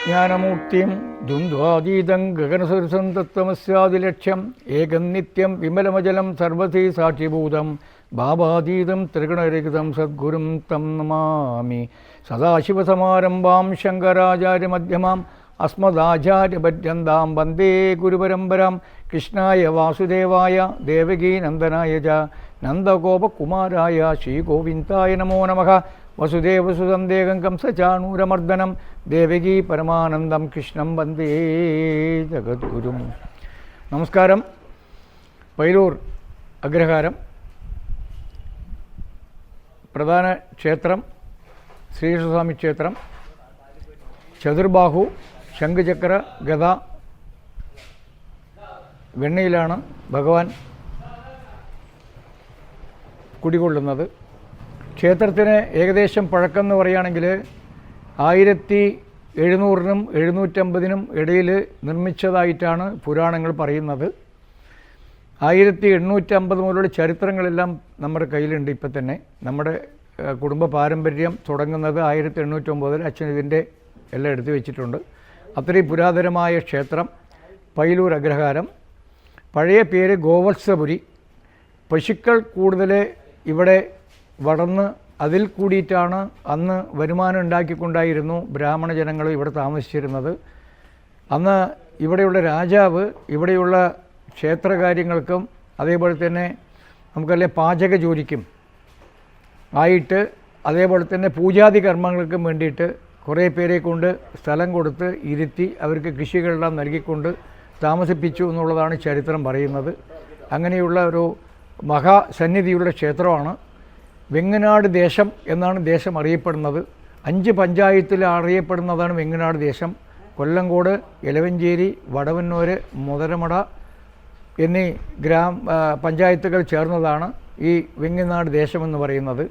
വിജ്ഞാനമൂർത്തിം ദ്വന്ദ്വാതീതം ഗഗനസദൃശം തത്വമസ്യാദിലക്ഷ്യം ഏകം നിത്യം വിമലമജലം സർവധി സാക്ഷിഭൂതം ഭാവാതീതം ത്രിഗുണരഹിതം സദ്ഗുരും തം നമാമി. സദാശിവസമാരംഭാം ശങ്കരാചാര്യമധ്യമാം അസ്മദാചാര്യപര്യന്താം വന്ദേ ഗുരുപരമ്പരാം. കൃഷ്ണായ വാസുദേവായ ദേവകീനന്ദനായ ച നന്ദഗോപകുമാരായ ശ്രീഗോവിന്ദായ നമോ നമഃ. വസുദേവസുതം ദേഹം കംസചാണൂരമർദ്ദനം ദേവകീ പരമാനന്ദം കൃഷ്ണം വന്ദേ ജഗദ്ഗുരും. നമസ്കാരം. പൈലൂർ അഗ്രഹാരം പ്രധാന ക്ഷേത്രം ശ്രീകൃഷ്ണസ്വാമി ക്ഷേത്രം. ചതുർബാഹു ശംഖുചക്ര ഗദ വെണ്ണയിലാണ് ഭഗവാൻ കുടികൊള്ളുന്നത്. ക്ഷേത്രത്തിന് ഏകദേശം പഴക്കം എന്ന് പറയുകയാണെങ്കിൽ 1700-നും 750-നും ഇടയിൽ നിർമ്മിച്ചതായിട്ടാണ് പുരാണങ്ങൾ പറയുന്നത്. 1850 മുതലുള്ള ചരിത്രങ്ങളെല്ലാം നമ്മുടെ കയ്യിലുണ്ട്. ഇപ്പം തന്നെ നമ്മുടെ കുടുംബ പാരമ്പര്യം തുടങ്ങുന്നത് 1809 അച്ഛൻ ഇതിൻ്റെ എല്ലാം എടുത്തു വെച്ചിട്ടുണ്ട്. അത്രയും പുരാതനമായ ക്ഷേത്രം പൈലൂർ അഗ്രഹാരം. പഴയ പേര് ഗോവത്സപുരി. പശുക്കൾ കൂടുതൽ ഇവിടെ വളർന്ന് അതിൽ കൂടിയിട്ടാണ് അന്ന് വരുമാനം ഉണ്ടാക്കിക്കൊണ്ടായിരുന്നു ബ്രാഹ്മണ ജനങ്ങൾ ഇവിടെ താമസിച്ചിരുന്നത്. അന്ന് ഇവിടെയുള്ള രാജാവ് ഇവിടെയുള്ള ക്ഷേത്രകാര്യങ്ങൾക്കും അതേപോലെ തന്നെ നമുക്കറിയാം പാചക ജോലിക്കും ആയിട്ട് അതേപോലെ തന്നെ പൂജാതി കർമ്മങ്ങൾക്കും വേണ്ടിയിട്ട് കുറേ പേരെ കൊണ്ട് സ്ഥലം കൊടുത്ത് ഇരുത്തി അവർക്ക് കൃഷികളെല്ലാം നൽകിക്കൊണ്ട് താമസിപ്പിച്ചു എന്നുള്ളതാണ് ചരിത്രം പറയുന്നത്. അങ്ങനെയുള്ള ഒരു മഹാസന്നിധിയുള്ള ക്ഷേത്രമാണ്. വെങ്ങനാട് ദേശം എന്നാണ് ദേശം അറിയപ്പെടുന്നത്. 5 പഞ്ചായത്തിൽ അറിയപ്പെടുന്നതാണ് വെങ്ങനാട് ദേശം. കൊല്ലങ്കോട്, എലവഞ്ചേരി, വടവന്നൂർ, മുതലമട എന്നീ പഞ്ചായത്തുകൾ ചേർന്നതാണ് ഈ വെങ്ങനാട് ദേശമെന്ന് പറയുന്നത്.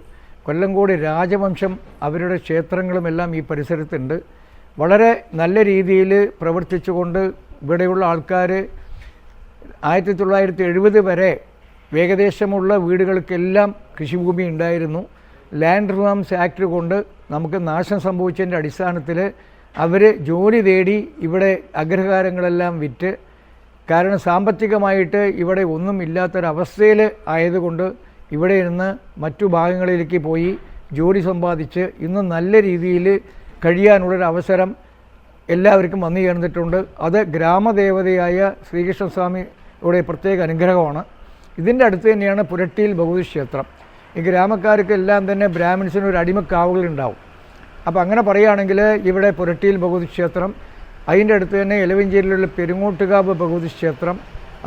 കൊല്ലങ്കോട് രാജവംശം അവരുടെ ക്ഷേത്രങ്ങളുമെല്ലാം ഈ പരിസരത്തുണ്ട്. വളരെ നല്ല രീതിയിൽ പ്രവർത്തിച്ചുകൊണ്ട് ഇവിടെയുള്ള ആൾക്കാർ 1970 വരെ ഏകദേശമുള്ള വീടുകൾക്കെല്ലാം കൃഷിഭൂമി ഉണ്ടായിരുന്നു. ലാൻഡ് റിഫോംസ് ആക്ട് കൊണ്ട് നമുക്ക് നാശം സംഭവിച്ചതിൻ്റെ അടിസ്ഥാനത്തിൽ അവർ ജോലി തേടി ഇവിടെ അഗ്രഹാരങ്ങളെല്ലാം വിറ്റ്, കാരണം സാമ്പത്തികമായിട്ട് ഇവിടെ ഒന്നും ഇല്ലാത്തൊരവസ്ഥയിൽ ആയതുകൊണ്ട് ഇവിടെ നിന്ന് മറ്റു ഭാഗങ്ങളിലേക്ക് പോയി ജോലി സമ്പാദിച്ച് ഇന്ന് നല്ല രീതിയിൽ കഴിയാനുള്ളൊരവസരം എല്ലാവർക്കും വന്നു ചേർന്നിട്ടുണ്ട്. അത് ഗ്രാമദേവതയായ ശ്രീകൃഷ്ണസ്വാമിയുടെ പ്രത്യേക അനുഗ്രഹമാണ്. ഇതിൻ്റെ അടുത്ത് തന്നെയാണ് പുരട്ടിയിൽ ഭഗവതി ക്ഷേത്രം. ഈ ഗ്രാമക്കാർക്കെല്ലാം തന്നെ ബ്രാഹ്മിൻസിന് ഒരു അടിമക്കാവുകളുണ്ടാവും. അപ്പോൾ അങ്ങനെ പറയുകയാണെങ്കിൽ ഇവിടെ പുരട്ടിയിൽ ഭഗവതി ക്ഷേത്രം, അതിൻ്റെ അടുത്ത് തന്നെ എലവഞ്ചേരിയിലുള്ള പെരുങ്ങോട്ടുകാവ് ഭഗവതി ക്ഷേത്രം,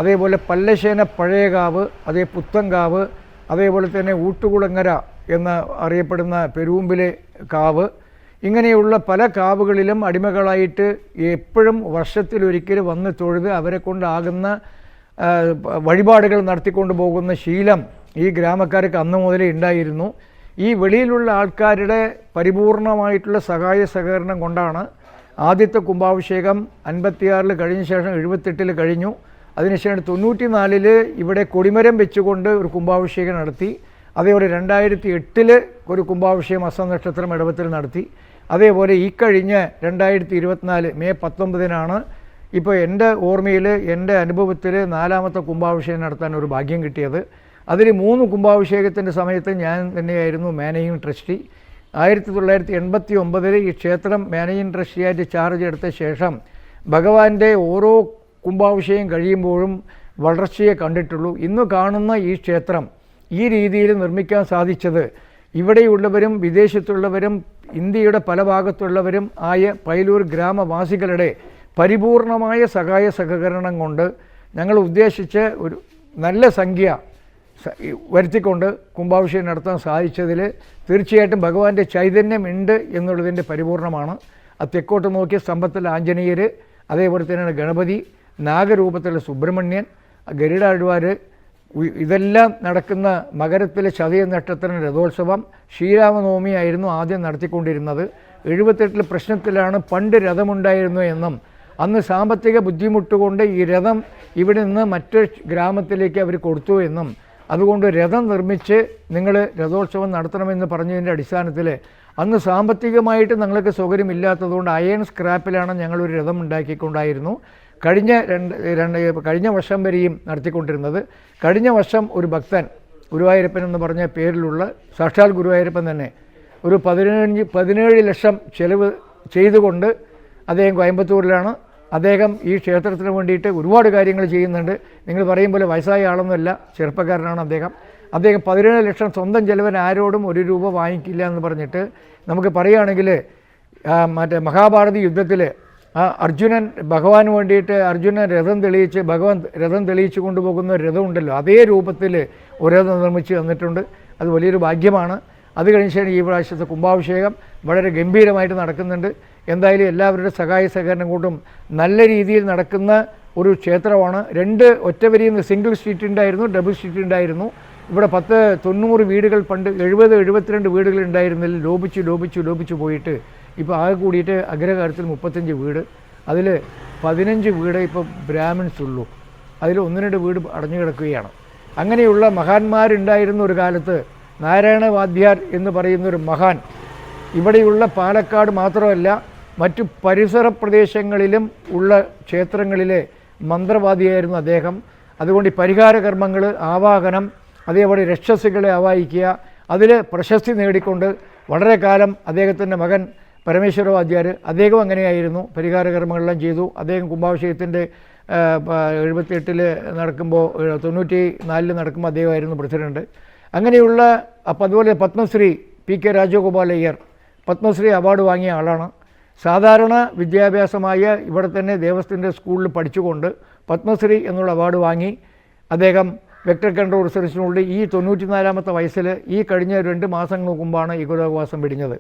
അതേപോലെ പല്ലശ്ശേന പഴയകാവ്, അതേ പുത്തൻകാവ്, അതേപോലെ തന്നെ ഊട്ടുകുളങ്ങര എന്ന് അറിയപ്പെടുന്ന പെരുമ്പിലെ കാവ്, ഇങ്ങനെയുള്ള പല കാവുകളിലും അടിമകളായിട്ട് എപ്പോഴും വർഷത്തിലൊരിക്കൽ വന്ന് തൊഴുത് അവരെ കൊണ്ടാകുന്ന വഴിപാടുകൾ നടത്തിക്കൊണ്ട് പോകുന്ന ശീലം ഈ ഗ്രാമക്കാർക്ക് അന്ന് മുതലേ ഉണ്ടായിരുന്നു. ഈ വെളിയിലുള്ള ആൾക്കാരുടെ പരിപൂർണമായിട്ടുള്ള സഹായ സഹകരണം കൊണ്ടാണ് ആദ്യത്തെ കുംഭാഭിഷേകം 56 കഴിഞ്ഞ ശേഷം 78 കഴിഞ്ഞു. അതിനുശേഷം 94 ഇവിടെ കൊടിമരം വെച്ചുകൊണ്ട് ഒരു കുംഭാഭിഷേകം നടത്തി. അതേപോലെ 2008 ഒരു കുംഭാഭിഷേകം അസ്തനക്ഷത്രം ഇടവത്തിൽ നടത്തി. അതേപോലെ ഈ കഴിഞ്ഞ 2024 മെയ് 19 ഇപ്പോൾ എൻ്റെ ഓർമ്മയിൽ എൻ്റെ അനുഭവത്തിൽ 4ാമത്തെ കുംഭാഭിഷേകം നടത്താൻ ഒരു ഭാഗ്യം കിട്ടിയത്. അതിൽ 3 കുംഭാഭിഷേകത്തിൻ്റെ സമയത്ത് ഞാൻ തന്നെയായിരുന്നു മാനേജിങ് ട്രസ്റ്റി. 1989 ഈ ക്ഷേത്രം മാനേജിങ് ട്രസ്റ്റിയായിട്ട് ചാർജ് എടുത്ത ശേഷം ഭഗവാന്റെ ഓരോ കുംഭാഭിഷേകം കഴിയുമ്പോഴും വളർച്ചയെ കണ്ടിട്ടുള്ളൂ. ഇന്ന് കാണുന്ന ഈ ക്ഷേത്രം ഈ രീതിയിൽ നിർമ്മിക്കാൻ സാധിച്ചത് ഇവിടെയുള്ളവരും വിദേശത്തുള്ളവരും ഇന്ത്യയുടെ പല ഭാഗത്തുള്ളവരും ആയ പൈലൂർ ഗ്രാമവാസികളുടെ പരിപൂർണമായ സഹായ സഹകരണം കൊണ്ട് ഞങ്ങൾ ഉദ്ദേശിച്ച് ഒരു നല്ല സംഖ്യ വരുത്തിക്കൊണ്ട് കുംഭാഭിഷേകം നടത്താൻ സാധിച്ചതിൽ തീർച്ചയായിട്ടും ഭഗവാന്റെ ചൈതന്യം ഉണ്ട് എന്നുള്ളതിൻ്റെ പരിപൂർണമാണ്. ആ തെക്കോട്ട് നോക്കിയ സ്തംഭത്തിൽ ആഞ്ജനേയർ, അതേപോലെ തന്നെയാണ് ഗണപതി, നാഗരൂപത്തിലുള്ള സുബ്രഹ്മണ്യൻ, ഗരുഡാഴ്വാർ, ഇതെല്ലാം നടക്കുന്ന മകരത്തിലെ ചതയ നക്ഷത്രം രഥോത്സവം. ശ്രീരാമനവമിയായിരുന്നു ആദ്യം നടത്തിക്കൊണ്ടിരുന്നത്. 78 പ്രശ്നത്തിലാണ് പണ്ട് രഥമുണ്ടായിരുന്നു എന്നും അന്ന് സാമ്പത്തിക ബുദ്ധിമുട്ടുകൊണ്ട് ഈ രഥം ഇവിടെ നിന്ന് മറ്റൊരു ഗ്രാമത്തിലേക്ക് അവർ കൊടുത്തു എന്നും അതുകൊണ്ട് രഥം നിർമ്മിച്ച് നിങ്ങൾ രഥോത്സവം നടത്തണമെന്ന് പറഞ്ഞതിൻ്റെ അടിസ്ഥാനത്തിൽ അന്ന് സാമ്പത്തികമായിട്ട് ഞങ്ങൾക്ക് സൗകര്യമില്ലാത്തതുകൊണ്ട് അയൺ സ്ക്രാപ്പിലാണ് ഞങ്ങളൊരു രഥം ഉണ്ടാക്കിക്കൊണ്ടായിരുന്നു കഴിഞ്ഞ വർഷം വരെയും നടത്തിക്കൊണ്ടിരുന്നത്. കഴിഞ്ഞ വർഷം ഒരു ഭക്തൻ, ഗുരുവായൂരപ്പൻ എന്ന് പറഞ്ഞ പേരിലുള്ള സാക്ഷാൽ ഗുരുവായൂരപ്പൻ തന്നെ, ഒരു 17 ലക്ഷം ചെലവ് ചെയ്തുകൊണ്ട്, അദ്ദേഹം കോയമ്പത്തൂരിലാണ്, അദ്ദേഹം ഈ ക്ഷേത്രത്തിന് വേണ്ടിയിട്ട് ഒരുപാട് കാര്യങ്ങൾ ചെയ്യുന്നുണ്ട്. നിങ്ങൾ പറയും പോലെ വയസ്സായ ആളൊന്നുമല്ല, ചെറുപ്പക്കാരനാണ് അദ്ദേഹം. 17 ലക്ഷം സ്വന്തം ചെലവിന് ആരോടും 1 രൂപ വാങ്ങിക്കില്ല എന്ന് പറഞ്ഞിട്ട്, നമുക്ക് പറയുകയാണെങ്കിൽ മറ്റേ മഹാഭാരത യുദ്ധത്തിൽ അർജുനൻ ഭഗവാന് വേണ്ടിയിട്ട് അർജുനൻ രഥം തെളിയിച്ച് ഭഗവാൻ രഥം തെളിയിച്ച് കൊണ്ടുപോകുന്ന ഒരു രഥം ഉണ്ടല്ലോ, അതേ രൂപത്തിൽ ഒരു രഥം നിർമ്മിച്ച് തന്നിട്ടുണ്ട്. അത് വലിയൊരു ഭാഗ്യമാണ്. അത് കഴിഞ്ഞ ശേഷം ഈ പ്രാവശ്യത്തെ കുംഭാഭിഷേകം വളരെ ഗംഭീരമായിട്ട് നടക്കുന്നുണ്ട്. എന്തായാലും എല്ലാവരുടെ സഹായ സഹകരണം കൊണ്ടും നല്ല രീതിയിൽ നടക്കുന്ന ഒരു ക്ഷേത്രമാണ്. 2 ഒറ്റവരിയിൽ സിംഗിൾ സ്ട്രീറ്റ് ഉണ്ടായിരുന്നു, ഡബിൾ സ്ട്രീറ്റ് ഉണ്ടായിരുന്നു. ഇവിടെ 90 വീടുകൾ, പണ്ട് 72 വീടുകൾ ഉണ്ടായിരുന്നതിൽ ലോപിച്ചു പോയിട്ട് ഇപ്പോൾ ആകെ കൂടിയിട്ട് അഗ്രഹാരത്തിൽ 35 വീട്. അതിൽ 15 വീട് ഇപ്പോൾ ബ്രാഹ്മിൻസ് ഉള്ളൂ. അതിൽ 1-2 വീട് അടഞ്ഞു കിടക്കുകയാണ്. അങ്ങനെയുള്ള മഹാന്മാരുണ്ടായിരുന്ന ഒരു കാലത്ത് നാരായണ വാദ്യാർ എന്ന് പറയുന്നൊരു മഹാൻ ഇവിടെയുള്ള പാലക്കാട് മാത്രമല്ല മറ്റു പരിസര പ്രദേശങ്ങളിലും ഉള്ള ക്ഷേത്രങ്ങളിലെ മന്ത്രവാദിയായിരുന്നു അദ്ദേഹം. അതുകൊണ്ട് ഈ പരിഹാര കർമ്മങ്ങൾ, ആവാഹനം, അതേപോലെ രക്ഷസുകളെ ആവാഹിക്കുക, അതിൽ പ്രശസ്തി നേടിക്കൊണ്ട് വളരെ കാലം അദ്ദേഹത്തിൻ്റെ മകൻ പരമേശ്വര വാദ്യാർ, അദ്ദേഹം അങ്ങനെയായിരുന്നു, പരിഹാര കർമ്മങ്ങളെല്ലാം ചെയ്തു. അദ്ദേഹം കുംഭാഭിഷേകത്തിൻ്റെ 78 നടക്കുമ്പോൾ 94 നടക്കുമ്പോൾ അദ്ദേഹമായിരുന്നു പ്രസിഡന്റ്. അങ്ങനെയുള്ള അപ്പോൾ അതുപോലെ പത്മശ്രീ PK രാജഗോപാലയ്യർ പത്മശ്രീ അവാർഡ് വാങ്ങിയ ആളാണ്. സാധാരണ വിദ്യാഭ്യാസമായ ഇവിടെ തന്നെ ദേവസ്ഥൻ്റെ സ്കൂളിൽ പഠിച്ചുകൊണ്ട് പത്മശ്രീ എന്നുള്ള അവാർഡ് വാങ്ങി അദ്ദേഹം വെക്ടർ കൺട്രോൾ റിസർച്ചിനുള്ളിൽ ഈ 94-ാമത്തെ വയസ്സിൽ ഈ കഴിഞ്ഞ 2 മാസങ്ങൾക്ക് മുമ്പാണ് ഏകാന്തവാസം വെടിഞ്ഞത്.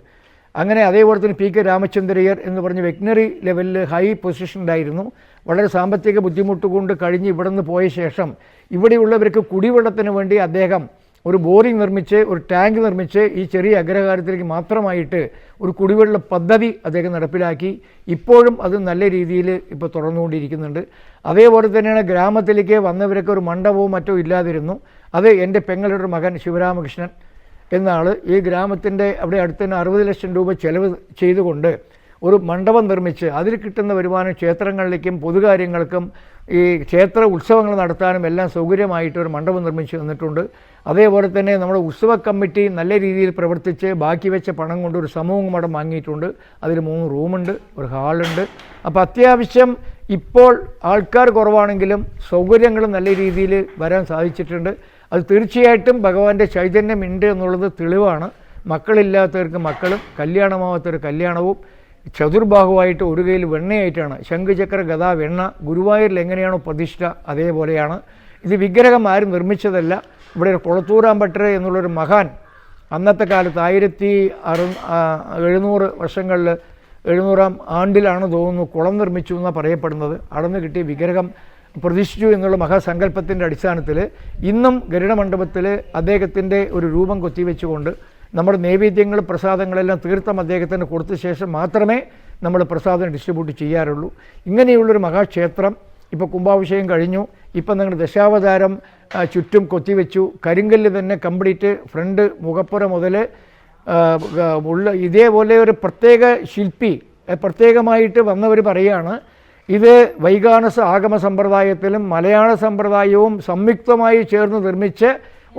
അങ്ങനെ അതേപോലെ തന്നെ PK രാമചന്ദ്രയ്യർ എന്ന് പറഞ്ഞ് വെറ്റിനറി ലെവലിൽ ഹൈ പൊസിഷനിലായിരുന്നു. വളരെ സാമ്പത്തിക ബുദ്ധിമുട്ട് കൊണ്ട് കഴിഞ്ഞ് ഇവിടെ നിന്ന് പോയ ശേഷം ഇവിടെയുള്ളവർക്ക് കുടിവെള്ളത്തിന് വേണ്ടി അദ്ദേഹം ഒരു ബോറിംഗ് നിർമ്മിച്ച്, ഒരു ടാങ്ക് നിർമ്മിച്ച് ഈ ചെറിയ അഗ്രഹാരത്തിലേക്ക് മാത്രമായിട്ട് ഒരു കുടിവെള്ള പദ്ധതി അദ്ദേഹം നടപ്പിലാക്കി. ഇപ്പോഴും അത് നല്ല രീതിയിൽ ഇപ്പോൾ തുടർന്നുകൊണ്ടിരിക്കുന്നുണ്ട്. അതേപോലെ തന്നെയാണ് ഗ്രാമത്തിലേക്ക് വന്നവരൊക്കെ ഒരു മണ്ഡപവും മറ്റോ ഇല്ലാതിരുന്നു. അത് എൻ്റെ പെങ്ങളുടെ മകൻ ശിവരാമകൃഷ്ണൻ എന്ന ആൾ ഈ ഗ്രാമത്തിൻ്റെ അവിടെ അടുത്ത് തന്നെ 60 ലക്ഷം രൂപ ചെലവ് ചെയ്തുകൊണ്ട് ഒരു മണ്ഡപം നിർമ്മിച്ച് അതിൽ കിട്ടുന്ന വരുമാനം ക്ഷേത്രങ്ങളിലേക്കും പൊതുകാര്യങ്ങൾക്കും ഈ ക്ഷേത്ര ഉത്സവങ്ങൾ നടത്താനും എല്ലാം സൗകര്യമായിട്ട് ഒരു മണ്ഡപം നിർമ്മിച്ച് തന്നിട്ടുണ്ട്. അതേപോലെ തന്നെ നമ്മുടെ ഉത്സവ കമ്മിറ്റി നല്ല രീതിയിൽ പ്രവർത്തിച്ച് ബാക്കി വെച്ച പണം കൊണ്ട് ഒരു സമൂഹ മഠം വാങ്ങിയിട്ടുണ്ട്. അതിൽ 3 റൂമുണ്ട്, ഒരു ഹാളുണ്ട്. അപ്പോൾ അത്യാവശ്യം ഇപ്പോൾ ആൾക്കാർ കുറവാണെങ്കിലും സൗകര്യങ്ങൾ നല്ല രീതിയിൽ വരാൻ സാധിച്ചിട്ടുണ്ട്. അത് തീർച്ചയായിട്ടും ഭഗവാന്റെ ചൈതന്യം ഉണ്ട് എന്നുള്ളത് തെളിവാണ്. മക്കളില്ലാത്തവർക്ക് മക്കളും, കല്യാണമാവാത്തവർ കല്യാണവും, ചതുർബാഹുവായിട്ട് ഒരു കയ്യിൽ വെണ്ണയായിട്ടാണ്, ശംഖുചക്ര ഗദാ വെണ്ണ. ഗുരുവായൂരിൽ എങ്ങനെയാണോ പ്രതിഷ്ഠ അതേപോലെയാണ്. ഇത് വിഗ്രഹം ആരും നിർമ്മിച്ചതല്ല. ഇവിടെ ഒരു കുളത്തൂരാമ്പട്ടർ എന്നുള്ളൊരു മഹാൻ അന്നത്തെ കാലത്ത് 1700 വർഷങ്ങളിൽ 700-ാം ആണ്ടിലാണ് തോന്നുന്നു കുളം നിർമ്മിച്ചു എന്നാണ് പറയപ്പെടുന്നത്. അടന്നു കിട്ടിയ വിഗ്രഹം പ്രതിഷ്ഠിച്ചു എന്നുള്ള മഹാസങ്കല്പത്തിൻ്റെ അടിസ്ഥാനത്തിൽ ഇന്നും ഗരുഡമണ്ഡപത്തിൽ അദ്ദേഹത്തിൻ്റെ ഒരു രൂപം കൊത്തിവെച്ചുകൊണ്ട് നമ്മുടെ നൈവേദ്യങ്ങൾ, പ്രസാദങ്ങളെല്ലാം തീർത്ഥം അദ്ദേഹത്തിന് കൊടുത്ത ശേഷം മാത്രമേ നമ്മൾ പ്രസാദം ഡിസ്ട്രിബ്യൂട്ട് ചെയ്യാറുള്ളൂ. ഇങ്ങനെയുള്ളൊരു മഹാക്ഷേത്രം ഇപ്പോൾ കുംഭാഭിഷേകം കഴിഞ്ഞു. ഇപ്പം നിങ്ങൾ ദശാവതാരം ചുറ്റും കൊത്തിവെച്ചു. കരിങ്കല്ല് തന്നെ കംപ്ലീറ്റ് ഫ്രണ്ട് മുഖപ്പുര മുതൽ ഉള്ള ഇതേപോലെ ഒരു പ്രത്യേക ശില്പി പ്രത്യേകമായിട്ട് വന്നവർ പറയുകയാണ്, ഇത് വൈകാനസ ആഗമ സമ്പ്രദായത്തിലും മലയാള സമ്പ്രദായവും സംയുക്തമായി ചേർന്ന് നിർമ്മിച്ച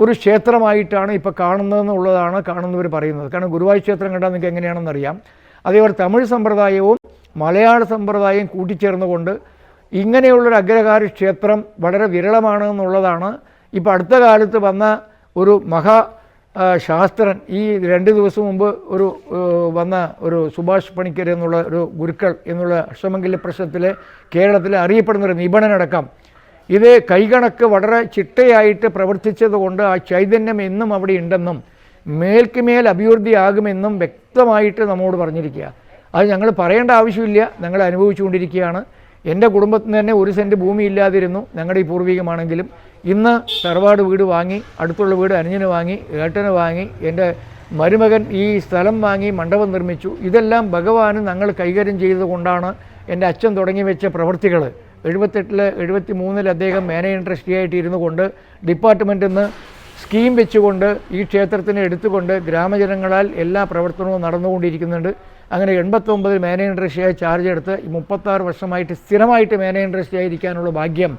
ഒരു ക്ഷേത്രമായിട്ടാണ് ഇപ്പോൾ കാണുന്നതെന്നുള്ളതാണ് കാണുന്നവർ പറയുന്നത്. കാരണം ഗുരുവായൂർ ക്ഷേത്രം കണ്ടാൽ നിങ്ങൾക്ക് എങ്ങനെയാണെന്നറിയാം. അതേപോലെ തമിഴ് സമ്പ്രദായവും മലയാള സമ്പ്രദായവും കൂട്ടിച്ചേർന്നുകൊണ്ട് ഇങ്ങനെയുള്ളൊരു അഗ്രഹാര ക്ഷേത്രം വളരെ വിരളമാണ് എന്നുള്ളതാണ്. ഇപ്പോൾ അടുത്ത കാലത്ത് വന്ന ഒരു ശാസ്ത്രൻ ഈ 2 ദിവസം മുമ്പ് വന്ന ഒരു സുഭാഷ് പണിക്കർ എന്നുള്ള ഒരു ഗുരുക്കൾ എന്നുള്ള അഷ്ടമംഗല്യ പ്രശ്നത്തിലെ കേരളത്തിലെ അറിയപ്പെടുന്നൊരു നിപുണനടക്കം ഇത് കൈകണക്ക് വളരെ ചിട്ടയായിട്ട് പ്രവർത്തിച്ചതുകൊണ്ട് ആ ചൈതന്യം എന്നും അവിടെ ഉണ്ടെന്നും മേൽക്ക് മേൽ അഭിവൃദ്ധിയാകുമെന്നും വ്യക്തമായിട്ട് നമ്മോട് പറഞ്ഞിരിക്കുക. അത് ഞങ്ങൾ പറയേണ്ട ആവശ്യമില്ല, ഞങ്ങൾ അനുഭവിച്ചുകൊണ്ടിരിക്കുകയാണ്. എൻ്റെ കുടുംബത്തിന് തന്നെ 1 സെൻറ്റ് ഭൂമി ഇല്ലാതിരുന്നു. ഞങ്ങളുടെ ഈ പൂർവികമാണെങ്കിലും ഇന്ന് തറവാട് വീട് വാങ്ങി, അടുത്തുള്ള വീട് അനുജന് വാങ്ങി, ഏട്ടന് വാങ്ങി, എൻ്റെ മരുമകൻ ഈ സ്ഥലം വാങ്ങി മണ്ഡപം നിർമ്മിച്ചു. ഇതെല്ലാം ഭഗവാന് ഞങ്ങൾ കൈകാര്യം ചെയ്തുകൊണ്ടാണ് എൻ്റെ അച്ഛൻ തുടങ്ങി വെച്ച പ്രവൃത്തികൾ. 78-ൽ 73-ൽ അദ്ദേഹം മാനേജിംഗ് ട്രസ്റ്റി ആയിട്ട് ഇരുന്നു കൊണ്ട് ഡിപ്പാർട്ട്മെൻറ്റിൽ നിന്ന് സ്കീം വെച്ചുകൊണ്ട് ഈ ക്ഷേത്രത്തിനെ എടുത്തുകൊണ്ട് ഗ്രാമജനങ്ങളാൽ എല്ലാ പ്രവർത്തനവും നടന്നുകൊണ്ടിരിക്കുന്നുണ്ട്. അങ്ങനെ 89 മാനേജിംഗ് ട്രസ്റ്റിയായി ചാർജ് എടുത്ത് 36 വർഷമായിട്ട് സ്ഥിരമായിട്ട് മാനേജിംഗ് ട്രസ്റ്റിയായി ഇരിക്കാനുള്ള ഭാഗ്യം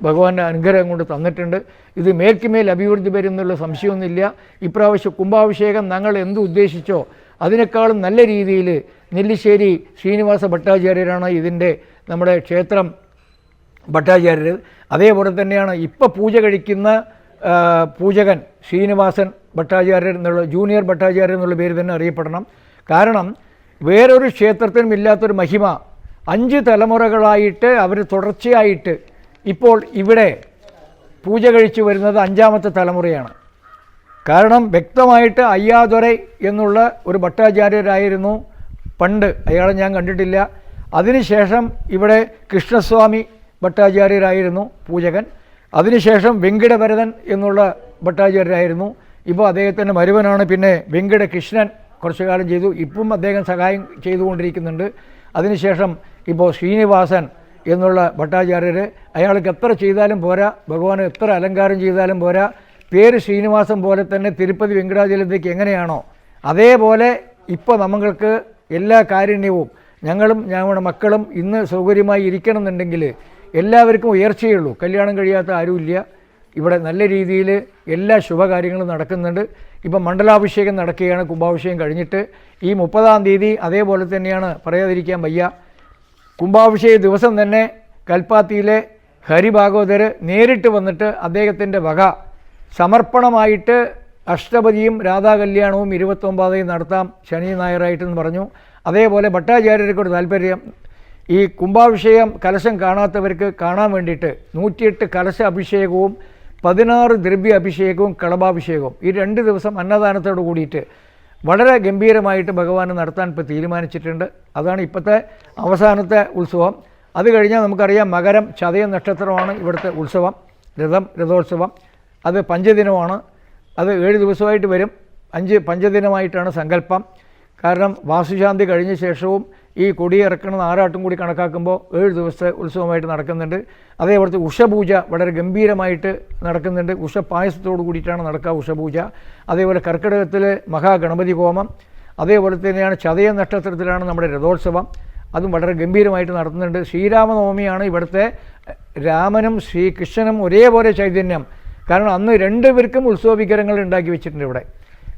ഭഗവാന്റെ അനുഗ്രഹം കൊണ്ട് തന്നിട്ടുണ്ട്. ഇത് മേൽക്കുമേൽ അഭിവൃദ്ധി വരുന്നുള്ള സംശയമൊന്നുമില്ല. ഇപ്രാവശ്യം കുംഭാഭിഷേകം ഞങ്ങൾ എന്ത് ഉദ്ദേശിച്ചോ അതിനേക്കാളും നല്ല രീതിയിൽ നെല്ലിശ്ശേരി ശ്രീനിവാസ ഭട്ടാചാര്യരാണ് ഇതിൻ്റെ നമ്മുടെ ക്ഷേത്രം ഭട്ടാചാര്യർ. അതേപോലെ തന്നെയാണ് ഇപ്പോൾ പൂജ കഴിക്കുന്ന പൂജകൻ ശ്രീനിവാസൻ ഭട്ടാചാര്യർ എന്നുള്ള ജൂനിയർ ഭട്ടാചാര്യർ എന്നുള്ള പേര് തന്നെ അറിയപ്പെടണം. കാരണം വേറൊരു ക്ഷേത്രത്തിനും ഇല്ലാത്തൊരു മഹിമ 5 തലമുറകളായിട്ട് അവർ തുടർച്ചയായിട്ട് ഇപ്പോൾ ഇവിടെ പൂജ കഴിച്ചു വരുന്നത് 5ാമത്തെ തലമുറയാണ്. കാരണം വ്യക്തമായിട്ട് അയ്യാദൊരൈ എന്നുള്ള ഒരു ഭട്ടാചാര്യരായിരുന്നു പണ്ട്, അയാളെ ഞാൻ കണ്ടിട്ടില്ല. അതിനുശേഷം ഇവിടെ കൃഷ്ണസ്വാമി ഭട്ടാചാര്യരായിരുന്നു പൂജകൻ. അതിനുശേഷം വെങ്കിടഭരതൻ എന്നുള്ള ഭട്ടാചാര്യരായിരുന്നു. ഇപ്പോൾ അദ്ദേഹത്തിൻ്റെ മരുവനാണ് പിന്നെ വെങ്കിട കൃഷ്ണൻ കുറച്ചു കാലം ചെയ്തു. ഇപ്പം അദ്ദേഹം സഹായം ചെയ്തുകൊണ്ടിരിക്കുന്നുണ്ട്. അതിനുശേഷം ഇപ്പോൾ ശ്രീനിവാസൻ എന്നുള്ള ഭട്ടാചാര്യർ, അയാൾക്ക് എത്ര ചെയ്താലും പോരാ, ഭഗവാന് എത്ര അലങ്കാരം ചെയ്താലും പോരാ. പേര് ശ്രീനിവാസൻ പോലെ തന്നെ തിരുപ്പതി വെങ്കടാചലത്തേക്ക് എങ്ങനെയാണോ അതേപോലെ ഇപ്പോൾ നമ്മൾക്ക് എല്ലാ കാരുണ്യവും ഞങ്ങളും ഞങ്ങളുടെ മക്കളും ഇന്ന് സൗകര്യമായി ഇരിക്കണമെന്നുണ്ടെങ്കിൽ എല്ലാവർക്കും ഉയർച്ചയുള്ളൂ. കല്യാണം കഴിയാത്ത ആരുമില്ല. ഇവിടെ നല്ല രീതിയിൽ എല്ലാ ശുഭകാര്യങ്ങളും നടക്കുന്നുണ്ട്. ഇപ്പം മണ്ഡലാഭിഷേകം നടക്കുകയാണ്, കുംഭാഭിഷേകം കഴിഞ്ഞിട്ട്. ഈ 30-ാം തീയതി അതേപോലെ തന്നെയാണ്, പറയാതിരിക്കാൻ വയ്യ. കുംഭാഭിഷേക ദിവസം തന്നെ കൽപ്പാത്തിയിലെ ഹരിഭാഗവതർ നേരിട്ട് വന്നിട്ട് അദ്ദേഹത്തിൻ്റെ വക സമർപ്പണമായിട്ട് അഷ്ടപതിയും രാധാകല്യാണവും 29 നടത്താം ശനി ഞായറായിട്ടെന്ന് പറഞ്ഞു. അതേപോലെ ഭട്ടാചാര്യർക്ക് ഒരു താല്പര്യം, ഈ കുംഭാഭിഷേകം കലശം കാണാത്തവർക്ക് കാണാൻ വേണ്ടിയിട്ട് 108 കലശ അഭിഷേകവും 16 ദ്രവ്യ അഭിഷേകവും കളഭാഭിഷേകവും ഈ 2 ദിവസം അന്നദാനത്തോട് കൂടിയിട്ട് വളരെ ഗംഭീരമായിട്ട് ഭഗവാന് നടത്താൻ ഇപ്പോൾ തീരുമാനിച്ചിട്ടുണ്ട്. അതാണ് ഇപ്പോഴത്തെ അവസാനത്തെ ഉത്സവം. അത് കഴിഞ്ഞാൽ നമുക്കറിയാം മകരം ചതയം നക്ഷത്രമാണ് ഇവിടുത്തെ ഉത്സവം, രഥോത്സവം. അത് പഞ്ചദിനമാണ്. അത് 7 ദിവസമായിട്ട് വരും. 5 പഞ്ചദിനമായിട്ടാണ് സങ്കല്പം. കാരണം വാസുശാന്തി കഴിഞ്ഞ ശേഷവും ഈ കൊടിയിറക്കണം ആറാട്ടും കൂടി കണക്കാക്കുമ്പോൾ 7 ദിവസത്തെ ഉത്സവമായിട്ട് നടക്കുന്നുണ്ട്. അതേപോലത്തെ ഉഷപൂജ വളരെ ഗംഭീരമായിട്ട് നടക്കുന്നുണ്ട്. ഉഷപായസത്തോട് കൂടിയിട്ടാണ് നടക്കുക ഉഷപൂജ. അതേപോലെ കർക്കിടകത്തിൽ മഹാഗണപതി ഹോമം. അതേപോലെ തന്നെയാണ് ചതയ നക്ഷത്രത്തിലാണ് നമ്മുടെ രഥോത്സവം, അതും വളരെ ഗംഭീരമായിട്ട് നടത്തുന്നുണ്ട്. ശ്രീരാമനവമിയാണ് ഇവിടുത്തെ രാമനും ശ്രീകൃഷ്ണനും ഒരേപോലെ ചൈതന്യം. കാരണം അന്ന് 2 പേർക്കും ഉത്സവ വിഗ്രഹങ്ങൾ ഉണ്ടാക്കി വെച്ചിട്ടുണ്ട് ഇവിടെ.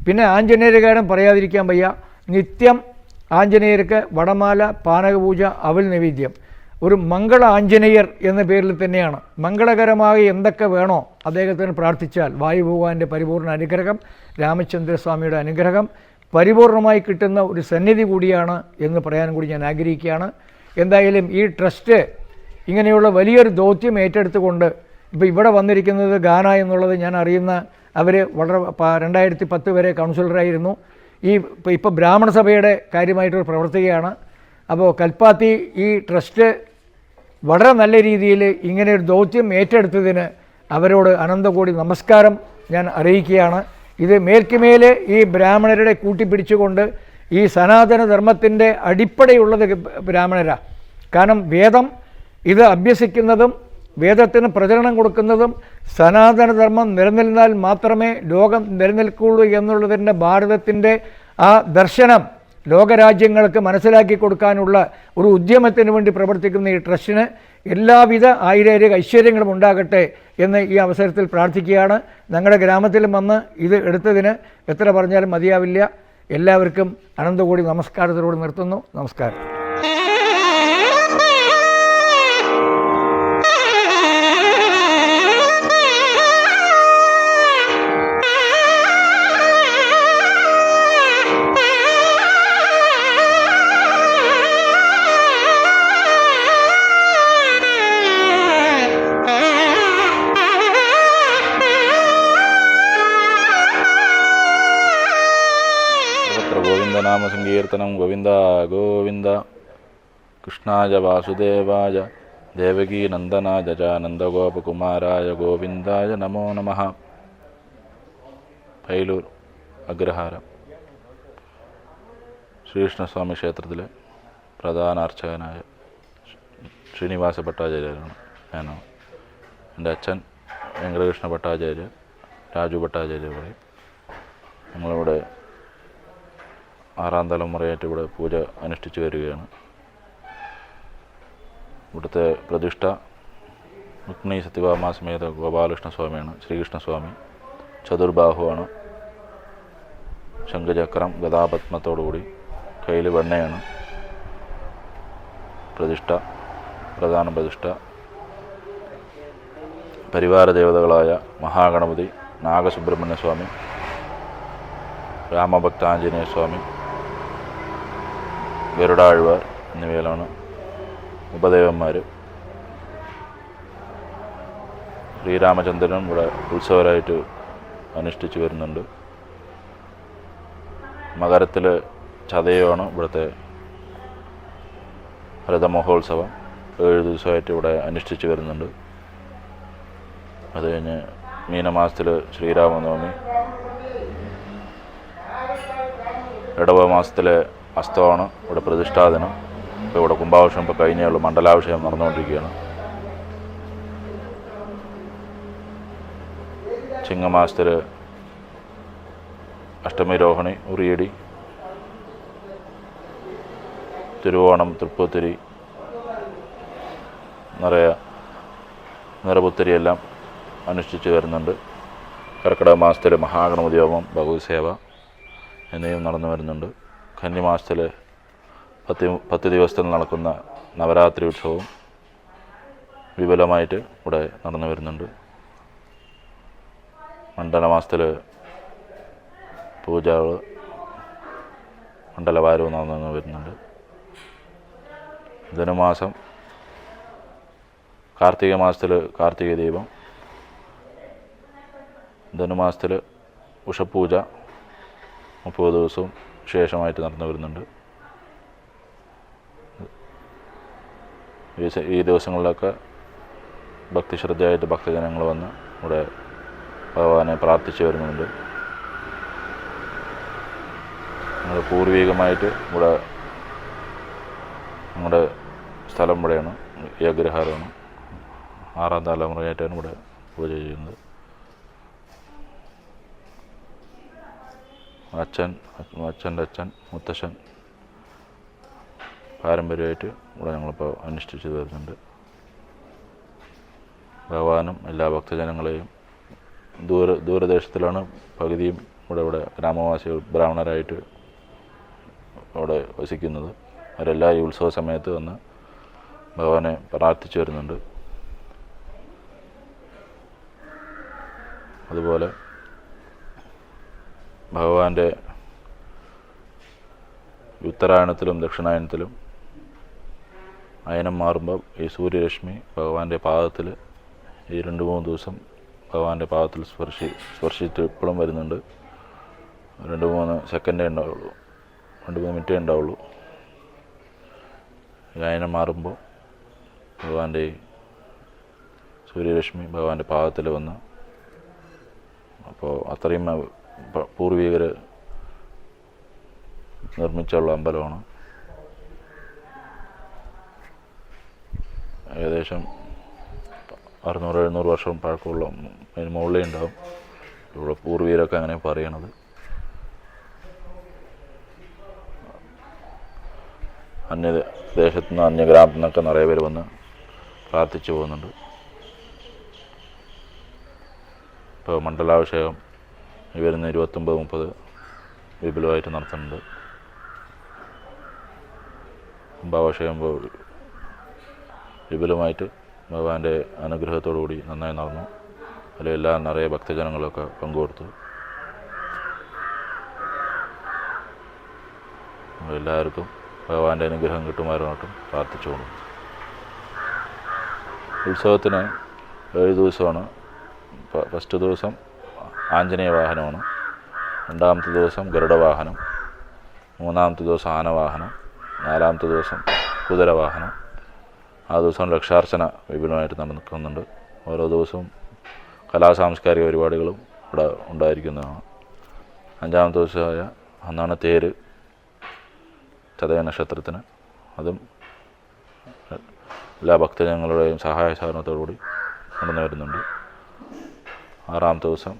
പിന്നെ ആഞ്ജനേയകാരം പറയാതിരിക്കാൻ വയ്യ. നിത്യം ആഞ്ജനേയർക്ക് വടമാല, പാനകപൂജ, അവൽ നൈവേദ്യം. ഒരു മംഗള ആഞ്ജനേയർ എന്ന പേരിൽ തന്നെയാണ്. മംഗളകരമായി എന്തൊക്കെ വേണോ അദ്ദേഹത്തിന് പ്രാർത്ഥിച്ചാൽ വായുഭഗവാന്റെ പരിപൂർണ്ണ അനുഗ്രഹം, രാമചന്ദ്രസ്വാമിയുടെ അനുഗ്രഹം പരിപൂർണമായി കിട്ടുന്ന ഒരു സന്നിധി കൂടിയാണ് എന്ന് പറയാനും കൂടി ഞാൻ ആഗ്രഹിക്കുകയാണ്. എന്തായാലും ഈ ട്രസ്റ്റ് ഇങ്ങനെയുള്ള വലിയൊരു ദൗത്യം ഏറ്റെടുത്തുകൊണ്ട് ഇപ്പോൾ ഇവിടെ വന്നിരിക്കുന്നത് ഗാന എന്നുള്ളത് ഞാൻ അറിയുന്ന അവർ വളരെ 2010 വരെ കൗൺസിലറായിരുന്നു. ഇപ്പോൾ ബ്രാഹ്മണ സഭയുടെ കാര്യമായിട്ടൊരു പ്രവർത്തിക്കുകയാണ്. അപ്പോൾ കൽപ്പാത്തി ഈ ട്രസ്റ്റ് വളരെ നല്ല രീതിയിൽ ഇങ്ങനെ ഒരു ദൗത്യം ഏറ്റെടുത്തതിന് അവരോട് അനന്തകോടി നമസ്കാരം ഞാൻ അറിയിക്കുകയാണ്. ഇത് മേൽക്കുമേൽ ഈ ബ്രാഹ്മണരുടെ കൂട്ടിപ്പിടിച്ചുകൊണ്ട് ഈ സനാതനധർമ്മത്തിൻ്റെ അടിപ്പടയുള്ളത് ബ്രാഹ്മണരാണ്. കാരണം വേദം ഇത് അഭ്യസിക്കുന്നതും വേദത്തിന് പ്രചരണം കൊടുക്കുന്നതും സനാതനധർമ്മം നിലനിന്നാൽ മാത്രമേ ലോകം നിലനിൽക്കുള്ളൂ എന്നുള്ളതിൻ്റെ ഭാരതത്തിൻ്റെ ആ ദർശനം ലോകരാജ്യങ്ങൾക്ക് മനസ്സിലാക്കി കൊടുക്കാനുള്ള ഒരു ഉദ്യമത്തിന് വേണ്ടി പ്രവർത്തിക്കുന്ന ഈ ട്രസ്റ്റിന് എല്ലാവിധ ആയിരം ഐശ്വര്യങ്ങളും ഉണ്ടാകട്ടെ എന്ന് ഈ അവസരത്തിൽ പ്രാർത്ഥിക്കുകയാണ്. ഞങ്ങളുടെ ഗ്രാമത്തിലും വന്ന് ഇത് എടുത്തതിന് എത്ര പറഞ്ഞാലും മതിയാവില്ല. എല്ലാവർക്കും അനന്തകോടി നമസ്കാരത്തോട് നിർത്തുന്നു. നമസ്കാരം. नाम संकीर्तनं गोविंद गोविंद कृष्णाय वासुदेवाय देवकी नंदनाय च नंदगोपकुमाराय गोविंदाय नमो नमः. പൈലൂർ അഗ്രഹാരം ശ്രീകൃഷ്ണസ്വാമി ക്ഷേത്രത്തിലെ പ്രധാന അർച്ചകനായ ശ്രീനിവാസ ഭട്ടാചാര്യരാണ് ഞാനാണ്. എൻ്റെ അച്ഛൻ വെങ്കടകൃഷ്ണ ഭട്ടാചാര്യ, രാജു ഭട്ടാചാര്യ പറയും. ഞങ്ങളിവിടെ 6ാം തലമുറയായിട്ട് ഇവിടെ പൂജ അനുഷ്ഠിച്ചു വരികയാണ്. ഇവിടുത്തെ പ്രതിഷ്ഠ രുക്മിണി സത്യഭാമാസമേത ഗോപാലകൃഷ്ണസ്വാമിയാണ്. ശ്രീകൃഷ്ണസ്വാമി ചതുർബാഹുവാണ്. ശംഖചക്രം ഗദാപത്മത്തോടുകൂടി കയ്യിൽ വെണ്ണയാണ്. പ്രതിഷ്ഠ, പ്രധാന പ്രതിഷ്ഠ പരിവാര ദേവതകളായ മഹാഗണപതി, നാഗസുബ്രഹ്മണ്യസ്വാമി, രാമഭക്താഞ്ജനേയസ്വാമി, ഗരുഡാഴ്വാർ എന്നിവയിലാണ് ഉപദേവന്മാർ. ശ്രീരാമചന്ദ്രനും ഇവിടെ ഉത്സവരായിട്ട് അനുഷ്ഠിച്ചു വരുന്നുണ്ട്. മകരത്തിൽ ചതയമാണ് ഇവിടുത്തെ രഥമഹോത്സവം. 7 ദിവസമായിട്ട് ഇവിടെ അനുഷ്ഠിച്ചു വരുന്നുണ്ട്. അത് കഴിഞ്ഞ് മീനമാസത്തിൽ ശ്രീരാമനവമി, ഇടവ മാസത്തിലെ അസ്തമാണ് ഇവിടെ പ്രതിഷ്ഠാദിനം. ഇപ്പോൾ ഇവിടെ കുംഭാഭിഷേകം ഇപ്പോൾ കഴിഞ്ഞേ ഉള്ളൂ. മണ്ഡലാഭിഷേകം നടന്നുകൊണ്ടിരിക്കുകയാണ്. ചിങ്ങമാസത്തിൽ അഷ്ടമി രോഹിണി, ഉറിയടി, തിരുവോണം, തൃപ്പൂത്തിരി, നിറപുത്തിരിയെല്ലാം അനുഷ്ഠിച്ചു വരുന്നുണ്ട്. കർക്കിടക മാസത്തിൽ മഹാഗണപതി ഹോമം, ഭഗവത് സേവ എന്നിവയും നടന്നു വരുന്നുണ്ട്. കന്നിമാസത്തിൽ 10 ദിവസത്തിൽ നടക്കുന്ന നവരാത്രി ഉത്സവവും വിപുലമായിട്ട് ഇവിടെ നടന്നു വരുന്നുണ്ട്. മണ്ഡലമാസത്തിൽ പൂജകൾ, മണ്ഡലവാരവും നടന്നു വരുന്നുണ്ട്. ധനുമാസം കാർത്തിക മാസത്തിൽ കാർത്തിക ദീപം, ധനുമാസത്തിൽ ഉഷപൂജ 30 ദിവസവും വിശേഷമായിട്ട് നടന്നു വരുന്നുണ്ട്. ഈ ദിവസങ്ങളിലൊക്കെ ഭക്തിശ്രദ്ധയായിട്ട് ഭക്തജനങ്ങൾ വന്ന് ഇവിടെ ഭഗവാനെ പ്രാർത്ഥിച്ചു വരുന്നുണ്ട്. ഞങ്ങൾ പൂർവികമായിട്ട് ഇവിടെ നമ്മുടെ സ്ഥലം ഇവിടെയാണ്, ഈ അഗ്രഹാരമാണ്. 6ാം തലമുറയായിട്ടാണ് ഇവിടെ പൂജ ചെയ്യുന്നത്. അച്ഛൻ്റെ അച്ഛൻ, മുത്തശ്ശൻ പാരമ്പര്യമായിട്ട് ഇവിടെ ഞങ്ങളിപ്പോൾ അനുഷ്ഠിച്ചു വരുന്നുണ്ട്. ഭഗവാനും എല്ലാ ഭക്തജനങ്ങളെയും ദൂരദേശത്തിലാണ് പകുതിയും ഇവിടെ ഗ്രാമവാസികൾ ബ്രാഹ്മണരായിട്ട് അവിടെ വസിക്കുന്നത്. അവരെല്ലാം ഈ ഉത്സവ സമയത്ത് വന്ന് ഭഗവാനെ പ്രാർത്ഥിച്ചു വരുന്നുണ്ട്. അതുപോലെ ഭഗവാന്റെ ഉത്തരായണത്തിലും ദക്ഷിണായനത്തിലും അയനം മാറുമ്പോൾ ഈ സൂര്യരശ്മി ഭഗവാന്റെ പാദത്തിൽ ഈ 2-3 ദിവസം ഭഗവാന്റെ പാദത്തിൽ സ്പർശിച്ച് ഇപ്പോഴും വരുന്നുണ്ട്. 2-3 സെക്കൻഡേ ഉണ്ടാവുള്ളൂ, 2-3 മിനിറ്റേ ഉണ്ടാവുള്ളൂ. അയനം മാറുമ്പോൾ ഭഗവാന്റെ സൂര്യരശ്മി ഭഗവാന്റെ പാദത്തിൽ വന്ന്, അപ്പോൾ അത്രയും പൂർവികർ നിർമ്മിച്ചുള്ള അമ്പലമാണ്. ഏകദേശം 600-700 വർഷം പഴക്കമുള്ള, അതിന് മുകളിലേ ഉണ്ടാവും. ഇവിടെ പൂർവികരൊക്കെ അങ്ങനെ പറയണത്. ദേശത്തു നിന്ന് അന്യഗ്രാമത്തിൽ നിന്നൊക്കെ നിറയെ പേര് വന്ന് പ്രാർത്ഥിച്ചു പോകുന്നുണ്ട്. ഇപ്പോൾ മണ്ഡലാഭിഷേകം ഈ വരുന്ന 29-30 വിപുലമായിട്ട് നടത്തുന്നുണ്ട്. കുംഭാഭിഷേകം വിപുലമായിട്ട് ഭഗവാന്റെ അനുഗ്രഹത്തോടുകൂടി നന്നായി നടന്നു. അതിലെല്ലാം നിറയെ ഭക്തജനങ്ങളൊക്കെ പങ്കുകൊടുത്തു. എല്ലാവർക്കും ഭഗവാന്റെ അനുഗ്രഹം കിട്ടുമാറായിട്ടും പ്രാർത്ഥിച്ചുകൊണ്ടു. ഉത്സവത്തിന് 7 ദിവസമാണ്. ഫസ്റ്റ് ദിവസം ആഞ്ജനേയ വാഹനമാണ്, 2ാമത്തെ ദിവസം ഗരുഡവാഹനം, 3ാമത്തെ ദിവസം ആനവാഹനം, 4ാമത്തെ ദിവസം കുതിരവാഹനം. ആ ദിവസം ലക്ഷാർച്ചന വിപുലമായിട്ട് നടക്കുന്നുണ്ട്. ഓരോ ദിവസവും കലാസാംസ്കാരിക പരിപാടികളും ഇവിടെ ഉണ്ടായിരിക്കുന്നതാണ്. 5ാമത്തെ ദിവസമായ അന്നാണ് തേര്, ചതയ നക്ഷത്രത്തിന്. അതും എല്ലാ ഭക്തജനങ്ങളുടെയും സഹായ സഹകരണത്തോടുകൂടി നടന്നു വരുന്നുണ്ട്. 6ാമത്തെ ദിവസം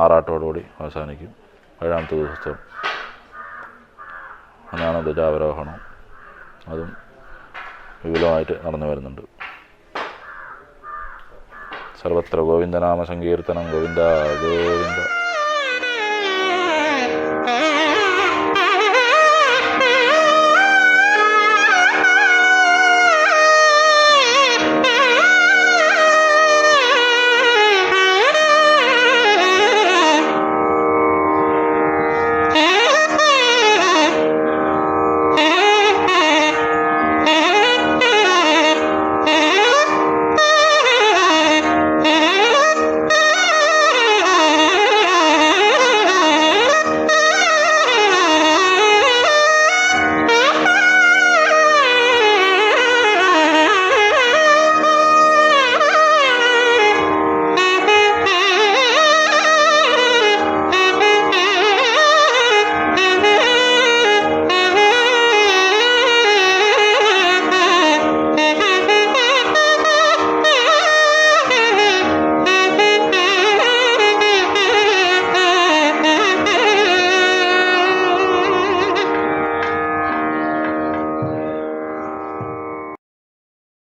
ആറാട്ടോടുകൂടി അവസാനിക്കും. 7ാമത്തെ ദിവസം അന്നാണ് ധ്വജാവരോഹണം. അതും വിപുലമായിട്ട് നടന്നു വരുന്നുണ്ട്. സർവത്ര ഗോവിന്ദനാമ സങ്കീർത്തനം. ഗോവിന്ദ ഗോവിന്ദ.